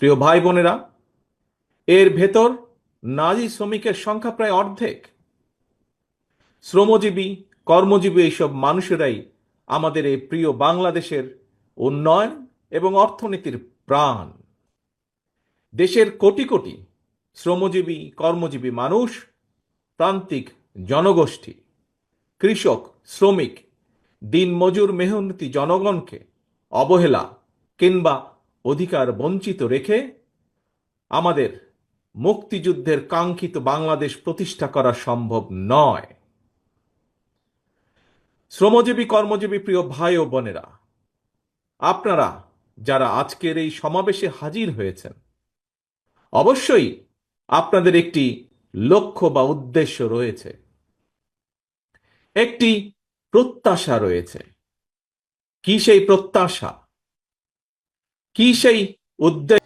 প্রিয় ভাই বোনেরা, এর ভেতর নারী শ্রমিকের সংখ্যা প্রায় অর্ধেক। শ্রমজীবী, কর্মজীবী এইসব মানুষেরাই আমাদের এই প্রিয় বাংলাদেশের উন্নয়ন এবং অর্থনীতির প্রাণ। দেশের কোটি কোটি শ্রমজীবী, কর্মজীবী মানুষ, প্রান্তিক জনগোষ্ঠী, কৃষক, শ্রমিক, দিনমজুর মেহনতি জনগণকে অবহেলা কিংবা অধিকার বঞ্চিত রেখে আমাদের মুক্তিযুদ্ধের কাঙ্ক্ষিত বাংলাদেশ প্রতিষ্ঠা করা সম্ভব নয়। শ্রমজীবী, কর্মজীবী প্রিয় ভাই ও বোনেরা, আপনারা যারা আজকের এই সমাবেশে হাজির হয়েছেন, অবশ্যই আপনাদের একটি লক্ষ্য বা উদ্দেশ্য রয়েছে, একটি প্রত্যাশা রয়েছে। কি সেই প্রত্যাশা, কি সেই উদ্দেশ্য?